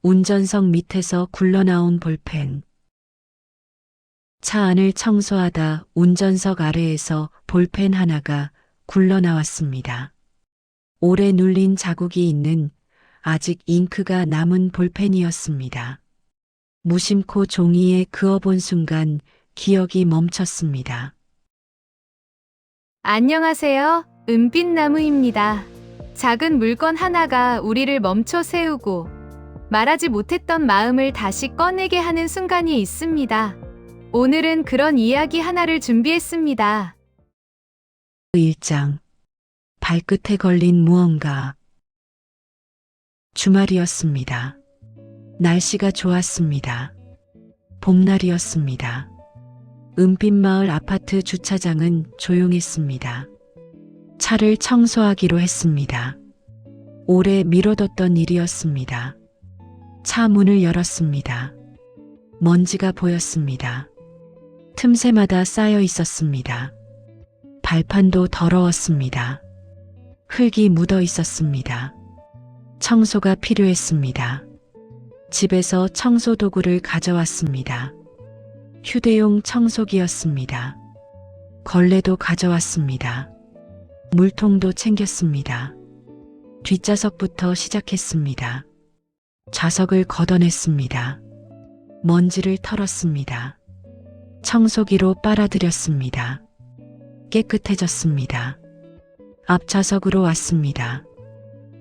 운전석 밑에서 굴러나온 볼펜. 차 안을 청소하다 운전석 아래에서 볼펜 하나가 굴러나왔습니다. 오래 눌린 자국이 있는 아직 잉크가 남은 볼펜이었습니다. 무심코 종이에 그어본 순간 기억이 멈췄습니다. 안녕하세요. 은빛나무입니다. 작은 물건 하나가 우리를 멈춰 세우고 말하지 못했던 마음을 다시 꺼내게 하는 순간이 있습니다. 오늘은 그런 이야기 하나를 준비했습니다. 1장. 발끝에 걸린 무언가. 주말이었습니다. 날씨가 좋았습니다. 봄날이었습니다. 은빛마을 아파트 주차장은 조용했습니다. 차를 청소하기로 했습니다. 오래 미뤄뒀던 일이었습니다. 차 문을 열었습니다. 먼지가 보였습니다. 틈새마다 쌓여 있었습니다. 발판도 더러웠습니다. 흙이 묻어 있었습니다. 청소가 필요했습니다. 집에서 청소도구를 가져왔습니다. 휴대용 청소기였습니다. 걸레도 가져왔습니다. 물통도 챙겼습니다. 뒷좌석부터 시작했습니다. 좌석을 걷어냈습니다. 먼지를 털었습니다. 청소기로 빨아들였습니다. 깨끗해졌습니다. 앞좌석으로 왔습니다.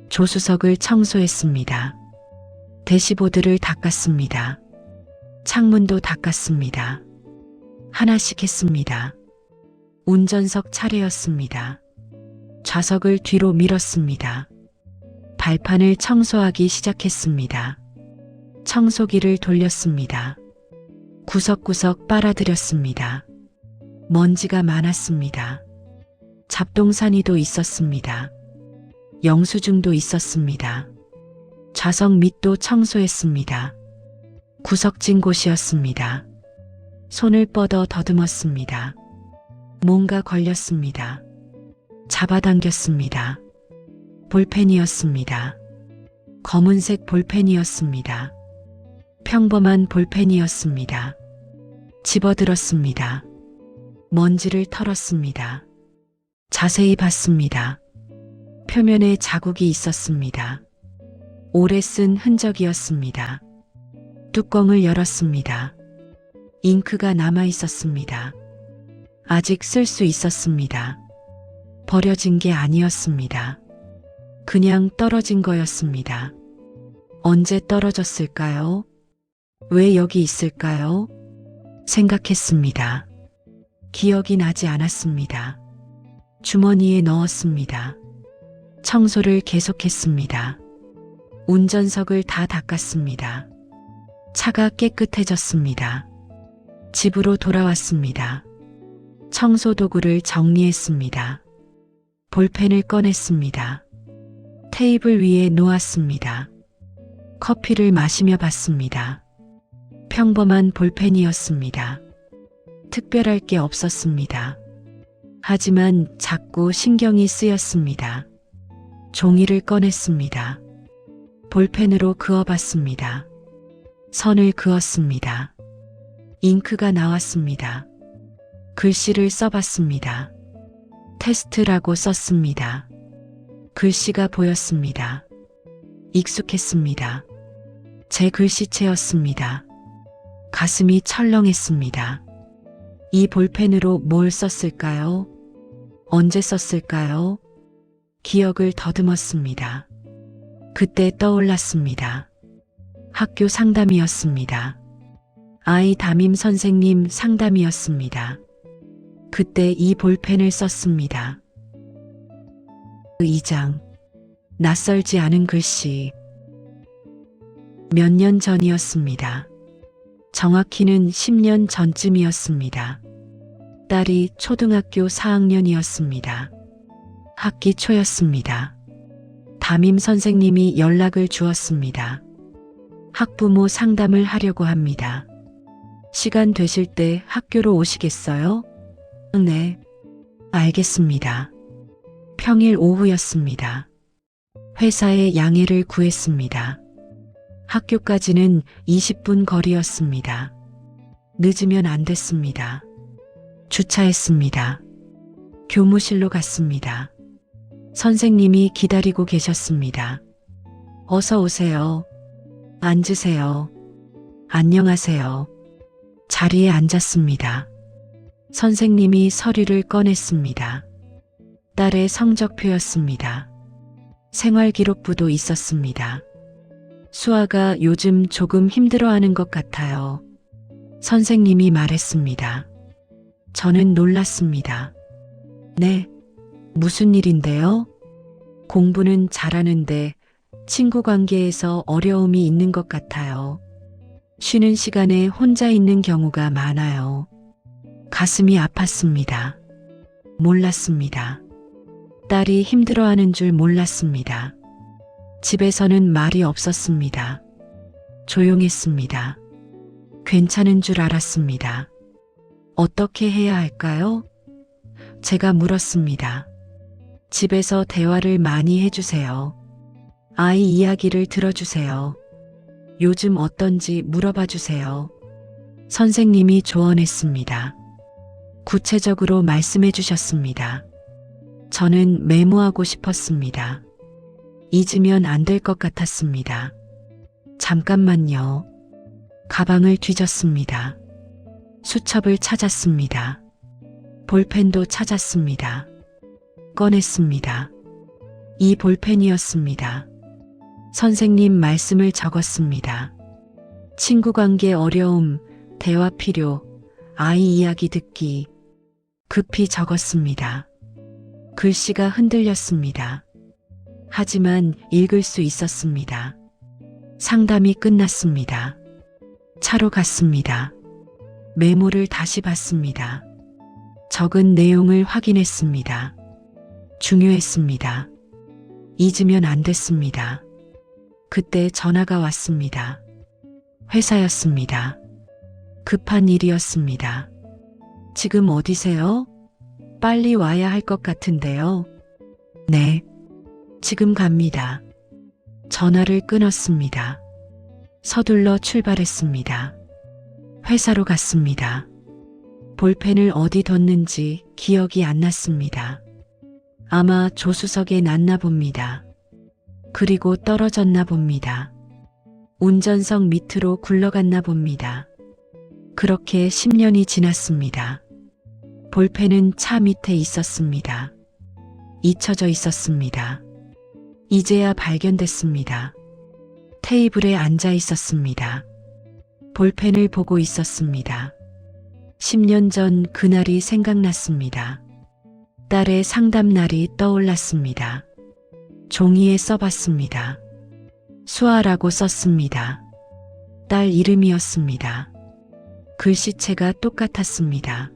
조수석을 청소했습니다. 대시보드를 닦았습니다. 창문도 닦았습니다. 하나씩 했습니다. 운전석 차례였습니다. 좌석을 뒤로 밀었습니다. 발판을 청소하기 시작했습니다. 청소기를 돌렸습니다. 구석구석 빨아들였습니다. 먼지가 많았습니다. 잡동사니도 있었습니다. 영수증도 있었습니다. 좌석 밑도 청소했습니다. 구석진 곳이었습니다. 손을 뻗어 더듬었습니다. 뭔가 걸렸습니다. 잡아당겼습니다. 볼펜이었습니다. 검은색 볼펜이었습니다. 평범한 볼펜이었습니다. 집어들었습니다. 먼지를 털었습니다. 자세히 봤습니다. 표면에 자국이 있었습니다. 오래 쓴 흔적이었습니다. 뚜껑을 열었습니다. 잉크가 남아 있었습니다. 아직 쓸 수 있었습니다. 버려진 게 아니었습니다. 그냥 떨어진 거였습니다. 언제 떨어졌을까요? 왜 여기 있을까요? 생각했습니다. 기억이 나지 않았습니다. 주머니에 넣었습니다. 청소를 계속했습니다. 운전석을 다 닦았습니다. 차가 깨끗해졌습니다. 집으로 돌아왔습니다. 청소도구를 정리했습니다. 볼펜을 꺼냈습니다. 테이블 위에 놓았습니다. 커피를 마시며 봤습니다. 평범한 볼펜이었습니다. 특별할 게 없었습니다. 하지만 자꾸 신경이 쓰였습니다. 종이를 꺼냈습니다. 볼펜으로 그어봤습니다. 선을 그었습니다. 잉크가 나왔습니다. 글씨를 써봤습니다. 테스트라고 썼습니다. 글씨가 보였습니다. 익숙했습니다. 제 글씨체였습니다. 가슴이 철렁했습니다. 이 볼펜으로 뭘 썼을까요? 언제 썼을까요? 기억을 더듬었습니다. 그때 떠올랐습니다. 학교 상담이었습니다. 아이 담임 선생님 상담이었습니다. 그때 이 볼펜을 썼습니다. 2장. 낯설지 않은 글씨. 몇 년 전이었습니다. 정확히는 10년 전쯤이었습니다. 딸이 초등학교 4학년이었습니다. 학기 초였습니다. 담임 선생님이 연락을 주었습니다. 학부모 상담을 하려고 합니다. 시간 되실 때 학교로 오시겠어요? 네, 알겠습니다. 평일 오후였습니다. 회사에 양해를 구했습니다. 학교까지는 20분 거리였습니다. 늦으면 안 됐습니다. 주차했습니다. 교무실로 갔습니다. 선생님이 기다리고 계셨습니다. 어서 오세요. 앉으세요. 안녕하세요. 자리에 앉았습니다. 선생님이 서류를 꺼냈습니다. 딸의 성적표였습니다. 생활기록부도 있었습니다. 수아가 요즘 조금 힘들어하는 것 같아요. 선생님이 말했습니다. 저는 놀랐습니다. 네, 무슨 일인데요? 공부는 잘하는데 친구 관계에서 어려움이 있는 것 같아요. 쉬는 시간에 혼자 있는 경우가 많아요. 가슴이 아팠습니다. 몰랐습니다. 딸이 힘들어하는 줄 몰랐습니다. 집에서는 말이 없었습니다. 조용했습니다. 괜찮은 줄 알았습니다. 어떻게 해야 할까요? 제가 물었습니다. 집에서 대화를 많이 해주세요. 아이 이야기를 들어주세요. 요즘 어떤지 물어봐 주세요. 선생님이 조언했습니다. 구체적으로 말씀해 주셨습니다. 저는 메모하고 싶었습니다. 잊으면 안 될 것 같았습니다. 잠깐만요. 가방을 뒤졌습니다. 수첩을 찾았습니다. 볼펜도 찾았습니다. 꺼냈습니다. 이 볼펜이었습니다. 선생님 말씀을 적었습니다. 친구 관계 어려움, 대화 필요, 아이 이야기 듣기. 급히 적었습니다. 글씨가 흔들렸습니다. 하지만 읽을 수 있었습니다. 상담이 끝났습니다. 차로 갔습니다. 메모를 다시 봤습니다. 적은 내용을 확인했습니다. 중요했습니다. 잊으면 안 됐습니다. 그때 전화가 왔습니다. 회사였습니다. 급한 일이었습니다. 지금 어디세요? 빨리 와야 할 것 같은데요. 네, 지금 갑니다. 전화를 끊었습니다. 서둘러 출발했습니다. 회사로 갔습니다. 볼펜을 어디 뒀는지 기억이 안 났습니다. 아마 조수석에 놨나 봅니다. 그리고 떨어졌나 봅니다. 운전석 밑으로 굴러갔나 봅니다. 그렇게 10년이 지났습니다. 볼펜은 차 밑에 있었습니다. 잊혀져 있었습니다. 이제야 발견됐습니다. 테이블에 앉아 있었습니다. 볼펜을 보고 있었습니다. 10년 전 그날이 생각났습니다. 딸의 상담날이 떠올랐습니다. 종이에 써봤습니다. 수아라고 썼습니다. 딸 이름이었습니다. 글씨체가 똑같았습니다.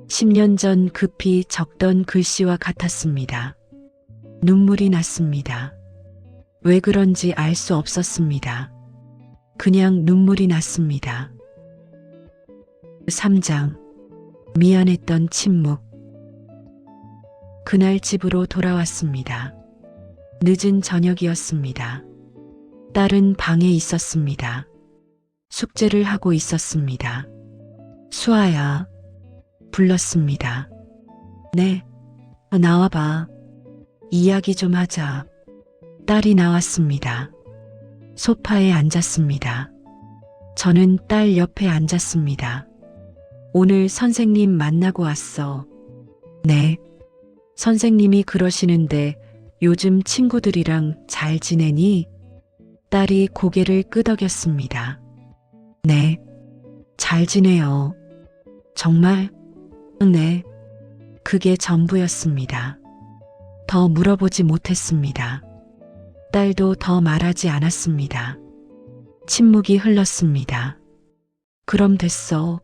10년 전 급히 적던 글씨와 같았습니다. 눈물이 났습니다. 왜 그런지 알 수 없었습니다. 그냥 눈물이 났습니다. 3장. 미안했던 침묵. 그날 집으로 돌아왔습니다. 늦은 저녁이었습니다. 딸은 방에 있었습니다. 숙제를 하고 있었습니다. 수아야. 불렀습니다. 네, 나와봐. 이야기 좀 하자. 딸이 나왔습니다. 소파에 앉았습니다. 저는 딸 옆에 앉았습니다. 오늘 선생님 만나고 왔어. 네. 선생님이 그러시는데 요즘 친구들이랑 잘 지내니? 딸이 고개를 끄덕였습니다. 네. 잘 지내요. 정말? 네. 그게 전부였습니다. 더 물어보지 못했습니다. 딸도 더 말하지 않았습니다. 침묵이 흘렀습니다. 그럼 됐어.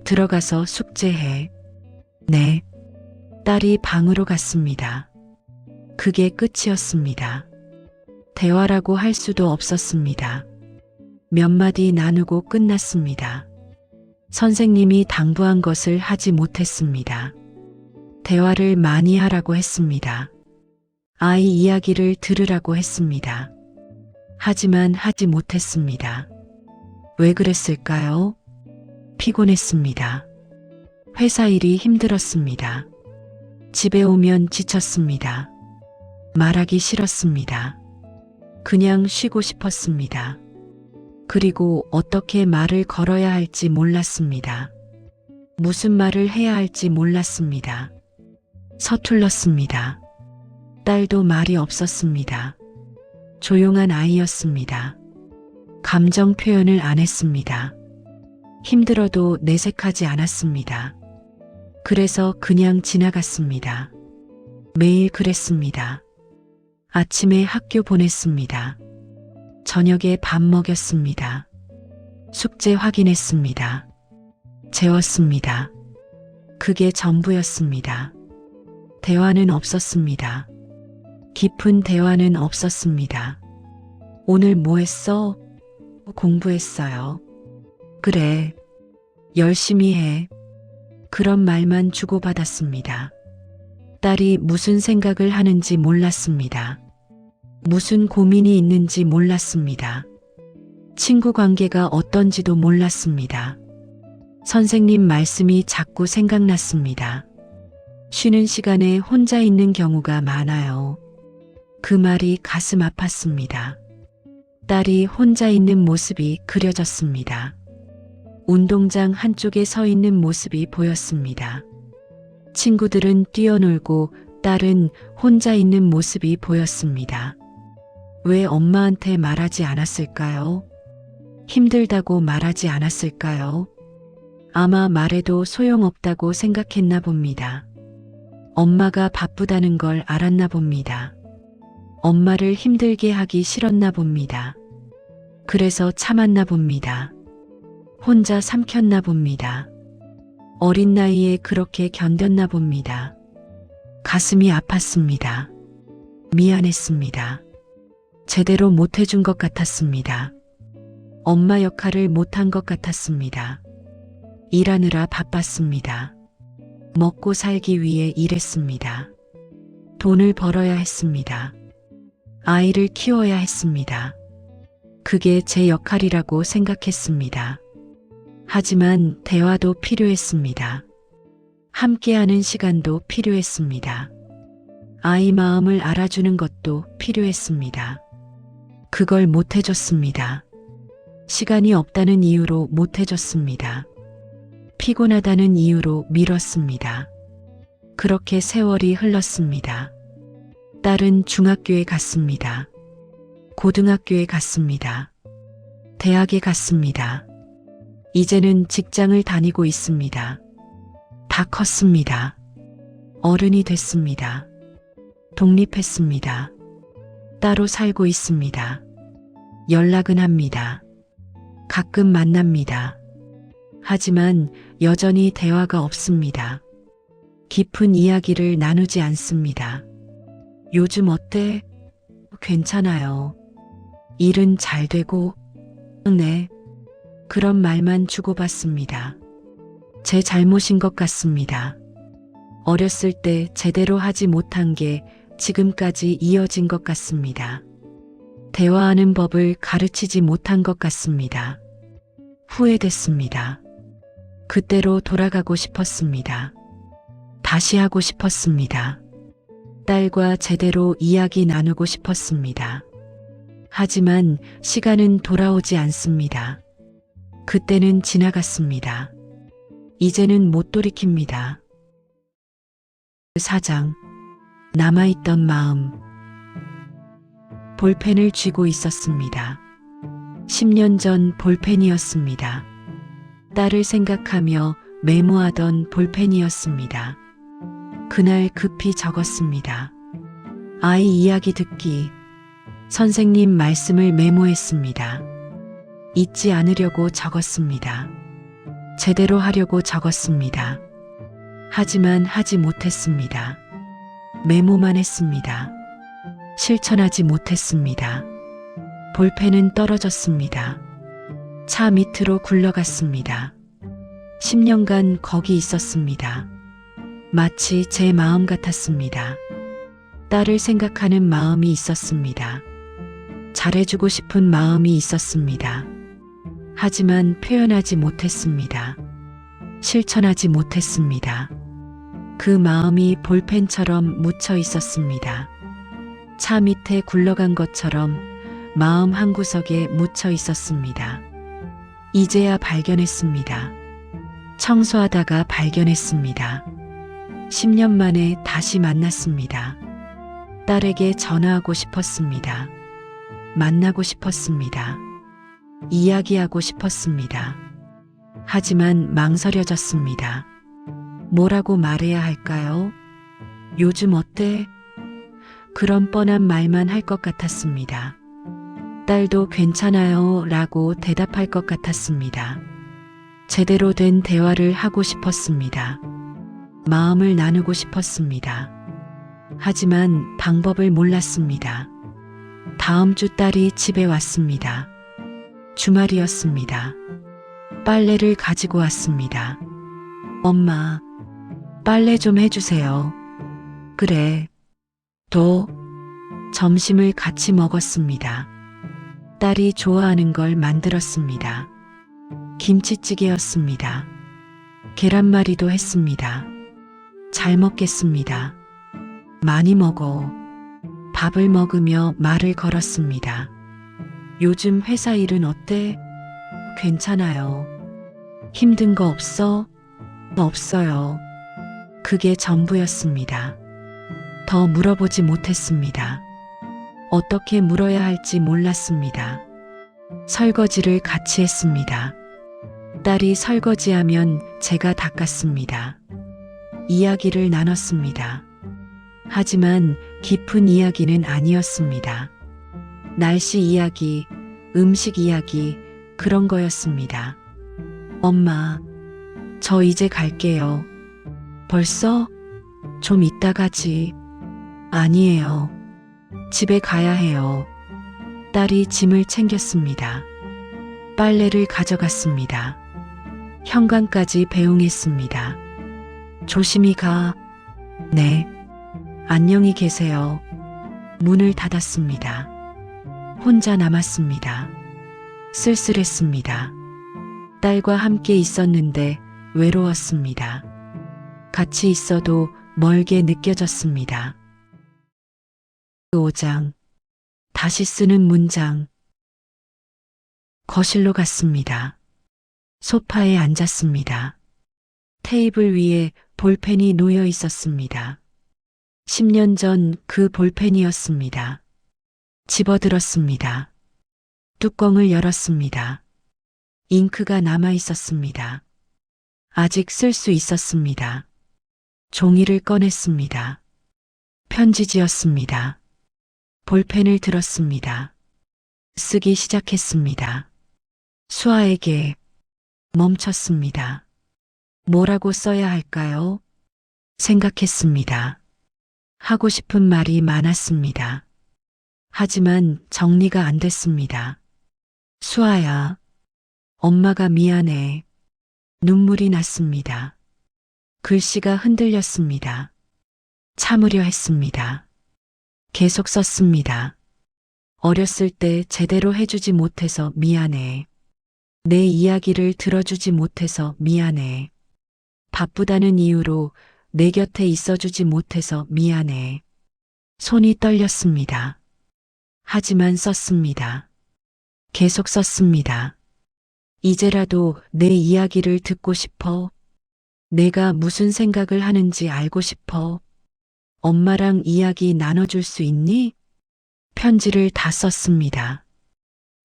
들어가서 숙제해. 네. 딸이 방으로 갔습니다. 그게 끝이었습니다. 대화라고 할 수도 없었습니다. 몇 마디 나누고 끝났습니다. 선생님이 당부한 것을 하지 못했습니다. 대화를 많이 하라고 했습니다. 아이 이야기를 들으라고 했습니다. 하지만 하지 못했습니다. 왜 그랬을까요? 피곤했습니다. 회사 일이 힘들었습니다. 집에 오면 지쳤습니다. 말하기 싫었습니다. 그냥 쉬고 싶었습니다. 그리고 어떻게 말을 걸어야 할지 몰랐습니다. 무슨 말을 해야 할지 몰랐습니다. 서툴렀습니다. 딸도 말이 없었습니다. 조용한 아이였습니다. 감정 표현을 안 했습니다. 힘들어도 내색하지 않았습니다. 그래서 그냥 지나갔습니다. 매일 그랬습니다. 아침에 학교 보냈습니다. 저녁에 밥 먹였습니다. 숙제 확인했습니다. 재웠습니다. 그게 전부였습니다. 대화는 없었습니다. 깊은 대화는 없었습니다. 오늘 뭐 했어? 공부했어요. 그래. 열심히 해. 그런 말만 주고받았습니다. 딸이 무슨 생각을 하는지 몰랐습니다. 무슨 고민이 있는지 몰랐습니다. 친구 관계가 어떤지도 몰랐습니다. 선생님 말씀이 자꾸 생각났습니다. 쉬는 시간에 혼자 있는 경우가 많아요. 그 말이 가슴 아팠습니다. 딸이 혼자 있는 모습이 그려졌습니다. 운동장 한쪽에 서 있는 모습이 보였습니다. 친구들은 뛰어놀고 딸은 혼자 있는 모습이 보였습니다. 왜 엄마한테 말하지 않았을까요? 힘들다고 말하지 않았을까요? 아마 말해도 소용없다고 생각했나 봅니다. 엄마가 바쁘다는 걸 알았나 봅니다. 엄마를 힘들게 하기 싫었나 봅니다. 그래서 참았나 봅니다. 혼자 삼켰나 봅니다. 어린 나이에 그렇게 견뎠나 봅니다. 가슴이 아팠습니다. 미안했습니다. 제대로 못해준 것 같았습니다. 엄마 역할을 못한 것 같았습니다. 일하느라 바빴습니다. 먹고 살기 위해 일했습니다. 돈을 벌어야 했습니다. 아이를 키워야 했습니다. 그게 제 역할이라고 생각했습니다. 하지만 대화도 필요했습니다. 함께하는 시간도 필요했습니다. 아이 마음을 알아주는 것도 필요했습니다. 그걸 못해줬습니다. 시간이 없다는 이유로 못해줬습니다. 피곤하다는 이유로 미뤘습니다. 그렇게 세월이 흘렀습니다. 딸은 중학교에 갔습니다. 고등학교에 갔습니다. 대학에 갔습니다. 이제는 직장을 다니고 있습니다. 다 컸습니다. 어른이 됐습니다. 독립했습니다. 따로 살고 있습니다. 연락은 합니다. 가끔 만납니다. 하지만 여전히 대화가 없습니다. 깊은 이야기를 나누지 않습니다. 요즘 어때? 괜찮아요. 일은 잘 되고? 네. 그런 말만 주고받습니다. 제 잘못인 것 같습니다. 어렸을 때 제대로 하지 못한 게 지금까지 이어진 것 같습니다. 대화하는 법을 가르치지 못한 것 같습니다. 후회됐습니다. 그때로 돌아가고 싶었습니다. 다시 하고 싶었습니다. 딸과 제대로 이야기 나누고 싶었습니다. 하지만 시간은 돌아오지 않습니다. 그때는 지나갔습니다. 이제는 못 돌이킵니다. 4장 남아있던 마음. 볼펜을 쥐고 있었습니다. 10년 전 볼펜이었습니다. 딸을 생각하며 메모하던 볼펜이었습니다. 그날 급히 적었습니다. 아이 이야기 듣기. 선생님 말씀을 메모했습니다. 잊지 않으려고 적었습니다. 제대로 하려고 적었습니다. 하지만 하지 못했습니다. 메모만 했습니다. 실천하지 못했습니다. 볼펜은 떨어졌습니다. 차 밑으로 굴러갔습니다. 10년간 거기 있었습니다. 마치 제 마음 같았습니다. 딸을 생각하는 마음이 있었습니다. 잘해주고 싶은 마음이 있었습니다. 하지만 표현하지 못했습니다. 실천하지 못했습니다. 그 마음이 볼펜처럼 묻혀 있었습니다. 차 밑에 굴러간 것처럼 마음 한구석에 묻혀 있었습니다. 이제야 발견했습니다. 청소하다가 발견했습니다. 10년 만에 다시 만났습니다. 딸에게 전화하고 싶었습니다. 만나고 싶었습니다. 이야기하고 싶었습니다. 하지만 망설여졌습니다. 뭐라고 말해야 할까요? 요즘 어때? 그런 뻔한 말만 할 것 같았습니다. 딸도 괜찮아요 라고 대답할 것 같았습니다. 제대로 된 대화를 하고 싶었습니다. 마음을 나누고 싶었습니다. 하지만 방법을 몰랐습니다. 다음 주 딸이 집에 왔습니다. 주말이었습니다. 빨래를 가지고 왔습니다. 엄마, 빨래 좀 해주세요. 그래. 또 점심을 같이 먹었습니다. 딸이 좋아하는 걸 만들었습니다. 김치찌개였습니다. 계란말이도 했습니다. 잘 먹겠습니다. 많이 먹어. 밥을 먹으며 말을 걸었습니다. 요즘 회사 일은 어때? 괜찮아요. 힘든 거 없어? 없어요. 그게 전부였습니다. 더 물어보지 못했습니다. 어떻게 물어야 할지 몰랐습니다. 설거지를 같이 했습니다. 딸이 설거지하면 제가 닦았습니다. 이야기를 나눴습니다. 하지만 깊은 이야기는 아니었습니다. 날씨 이야기, 음식 이야기, 그런 거였습니다. 엄마, 저 이제 갈게요. 벌써? 좀 이따 가지. 아니에요. 집에 가야 해요. 딸이 짐을 챙겼습니다. 빨래를 가져갔습니다. 현관까지 배웅했습니다. 조심히 가. 네. 안녕히 계세요. 문을 닫았습니다. 혼자 남았습니다. 쓸쓸했습니다. 딸과 함께 있었는데 외로웠습니다. 같이 있어도 멀게 느껴졌습니다. 5장. 다시 쓰는 문장. 거실로 갔습니다. 소파에 앉았습니다. 테이블 위에 볼펜이 놓여 있었습니다. 10년 전 그 볼펜이었습니다. 집어들었습니다. 뚜껑을 열었습니다. 잉크가 남아 있었습니다. 아직 쓸 수 있었습니다. 종이를 꺼냈습니다. 편지지었습니다. 볼펜을 들었습니다. 쓰기 시작했습니다. 수아에게 멈췄습니다. 뭐라고 써야 할까요? 생각했습니다. 하고 싶은 말이 많았습니다. 하지만 정리가 안 됐습니다. 수아야, 엄마가 미안해. 눈물이 났습니다. 글씨가 흔들렸습니다. 참으려 했습니다. 계속 썼습니다. 어렸을 때 제대로 해주지 못해서 미안해. 내 이야기를 들어주지 못해서 미안해. 바쁘다는 이유로 내 곁에 있어주지 못해서 미안해. 손이 떨렸습니다. 하지만 썼습니다. 계속 썼습니다. 이제라도 내 이야기를 듣고 싶어. 내가 무슨 생각을 하는지 알고 싶어. 엄마랑 이야기 나눠줄 수 있니? 편지를 다 썼습니다.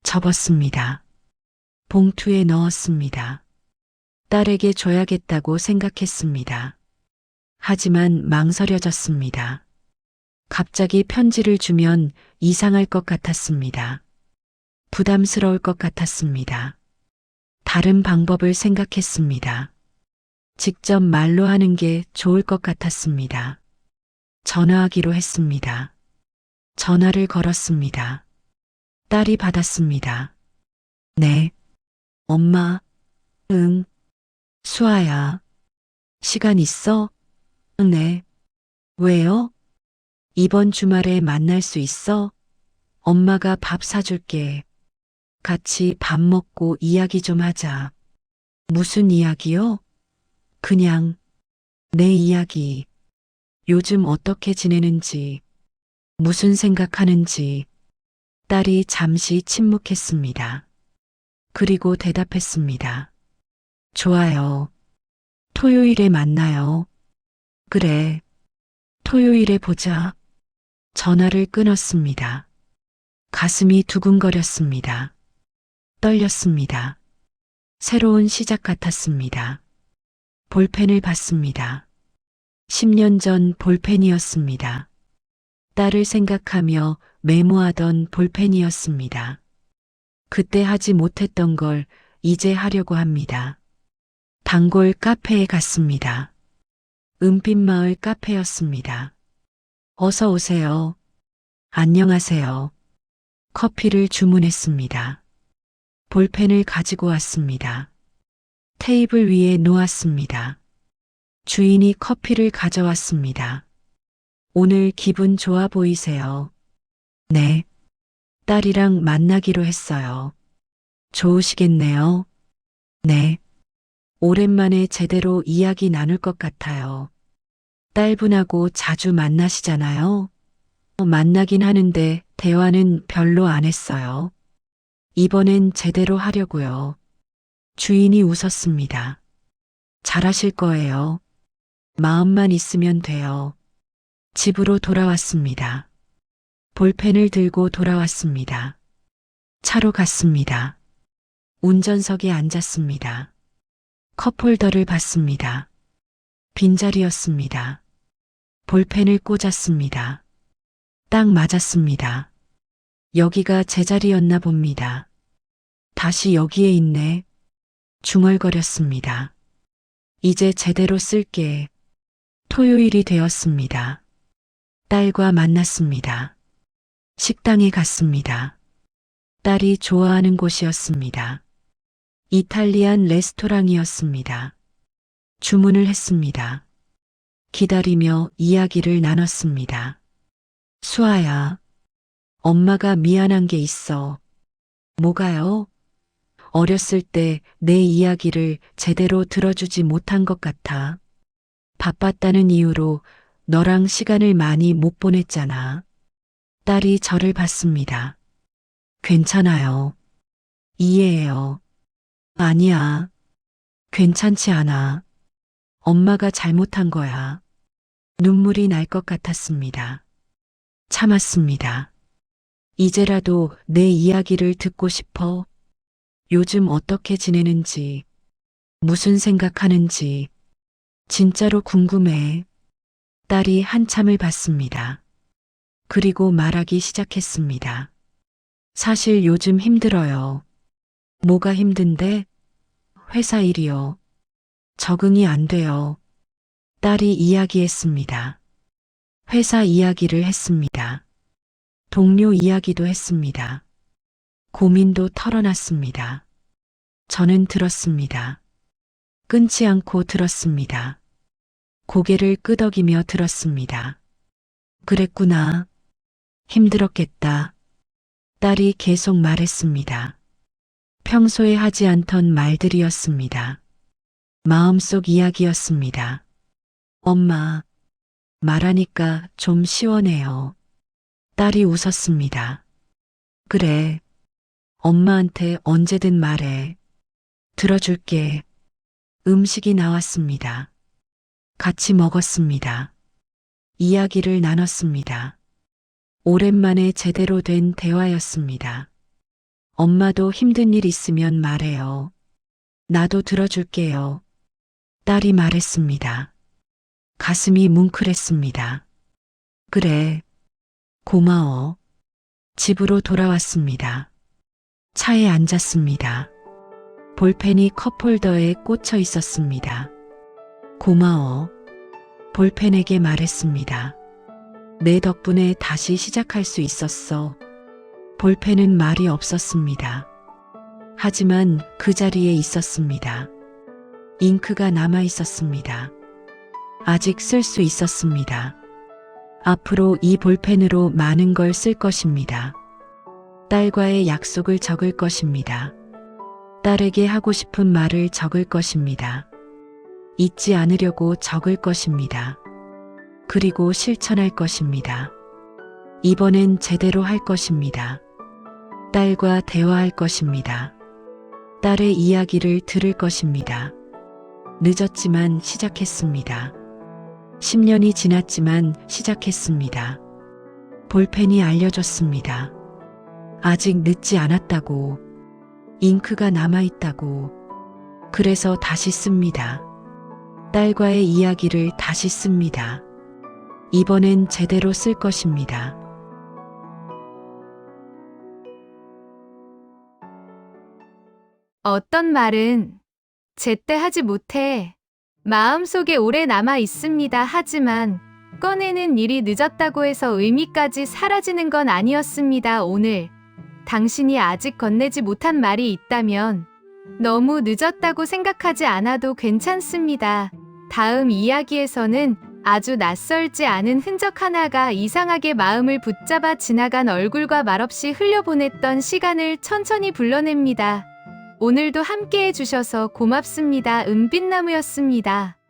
접었습니다. 봉투에 넣었습니다. 딸에게 줘야겠다고 생각했습니다. 하지만 망설여졌습니다. 갑자기 편지를 주면 이상할 것 같았습니다. 부담스러울 것 같았습니다. 다른 방법을 생각했습니다. 직접 말로 하는 게 좋을 것 같았습니다. 전화하기로 했습니다. 전화를 걸었습니다. 딸이 받았습니다. 네. 엄마. 응. 수아야. 시간 있어? 네. 왜요? 이번 주말에 만날 수 있어? 엄마가 밥 사줄게. 같이 밥 먹고 이야기 좀 하자. 무슨 이야기요? 그냥 내 이야기. 요즘 어떻게 지내는지, 무슨 생각하는지. 딸이 잠시 침묵했습니다. 그리고 대답했습니다. 좋아요. 토요일에 만나요. 그래. 토요일에 보자. 전화를 끊었습니다. 가슴이 두근거렸습니다. 떨렸습니다. 새로운 시작 같았습니다. 볼펜을 봤습니다. 10년 전 볼펜이었습니다. 딸을 생각하며 메모하던 볼펜이었습니다. 그때 하지 못했던 걸 이제 하려고 합니다. 단골 카페에 갔습니다. 은빛마을 카페였습니다. 어서 오세요. 안녕하세요. 커피를 주문했습니다. 볼펜을 가지고 왔습니다. 테이블 위에 놓았습니다. 주인이 커피를 가져왔습니다. 오늘 기분 좋아 보이세요? 네. 딸이랑 만나기로 했어요. 좋으시겠네요? 네. 오랜만에 제대로 이야기 나눌 것 같아요. 딸분하고 자주 만나시잖아요? 만나긴 하는데 대화는 별로 안 했어요. 이번엔 제대로 하려고요. 주인이 웃었습니다. 잘하실 거예요. 마음만 있으면 돼요. 집으로 돌아왔습니다. 볼펜을 들고 돌아왔습니다. 차로 갔습니다. 운전석에 앉았습니다. 컵홀더를 봤습니다. 빈자리였습니다. 볼펜을 꽂았습니다. 딱 맞았습니다. 여기가 제자리였나 봅니다. 다시 여기에 있네. 중얼거렸습니다. 이제 제대로 쓸게. 토요일이 되었습니다. 딸과 만났습니다. 식당에 갔습니다. 딸이 좋아하는 곳이었습니다. 이탈리안 레스토랑이었습니다. 주문을 했습니다. 기다리며 이야기를 나눴습니다. 수아야, 엄마가 미안한 게 있어. 뭐가요? 어렸을 때 내 이야기를 제대로 들어주지 못한 것 같아. 바빴다는 이유로 너랑 시간을 많이 못 보냈잖아. 딸이 저를 봤습니다. 괜찮아요. 이해해요. 아니야. 괜찮지 않아. 엄마가 잘못한 거야. 눈물이 날 것 같았습니다. 참았습니다. 이제라도 내 이야기를 듣고 싶어. 요즘 어떻게 지내는지, 무슨 생각하는지, 진짜로 궁금해. 딸이 한참을 봤습니다. 그리고 말하기 시작했습니다. 사실 요즘 힘들어요. 뭐가 힘든데? 회사 일이요. 적응이 안 돼요. 딸이 이야기했습니다. 회사 이야기를 했습니다. 동료 이야기도 했습니다. 고민도 털어놨습니다. 저는 들었습니다. 끊지 않고 들었습니다. 고개를 끄덕이며 들었습니다. 그랬구나. 힘들었겠다. 딸이 계속 말했습니다. 평소에 하지 않던 말들이었습니다. 마음속 이야기였습니다. 엄마, 말하니까 좀 시원해요. 딸이 웃었습니다. 그래. 엄마한테 언제든 말해. 들어줄게. 음식이 나왔습니다. 같이 먹었습니다. 이야기를 나눴습니다. 오랜만에 제대로 된 대화였습니다. 엄마도 힘든 일 있으면 말해요. 나도 들어줄게요. 딸이 말했습니다. 가슴이 뭉클했습니다. 그래. 고마워. 집으로 돌아왔습니다. 차에 앉았습니다. 볼펜이 컵홀더에 꽂혀 있었습니다. 고마워. 볼펜에게 말했습니다. 내 덕분에 다시 시작할 수 있었어. 볼펜은 말이 없었습니다. 하지만 그 자리에 있었습니다. 잉크가 남아 있었습니다. 아직 쓸 수 있었습니다. 앞으로 이 볼펜으로 많은 걸 쓸 것입니다. 딸과의 약속을 적을 것입니다. 딸에게 하고 싶은 말을 적을 것입니다. 잊지 않으려고 적을 것입니다. 그리고 실천할 것입니다. 이번엔 제대로 할 것입니다. 딸과 대화할 것입니다. 딸의 이야기를 들을 것입니다. 늦었지만 시작했습니다. 10년이 지났지만 시작했습니다. 볼펜이 알려줬습니다. 아직 늦지 않았다고, 잉크가 남아있다고. 그래서 다시 씁니다. 딸과의 이야기를 다시 씁니다. 이번엔 제대로 쓸 것입니다. 어떤 말은 제때 하지 못해 마음속에 오래 남아 있습니다. 하지만 꺼내는 일이 늦었다고 해서 의미까지 사라지는 건 아니었습니다. 오늘 당신이 아직 건네지 못한 말이 있다면 너무 늦었다고 생각하지 않아도 괜찮습니다. 다음 이야기에서는 아주 낯설지 않은 흔적 하나가 이상하게 마음을 붙잡아 지나간 얼굴과 말없이 흘려보냈던 시간을 천천히 불러냅니다. 오늘도 함께 해주셔서 고맙습니다. 은빛나무였습니다.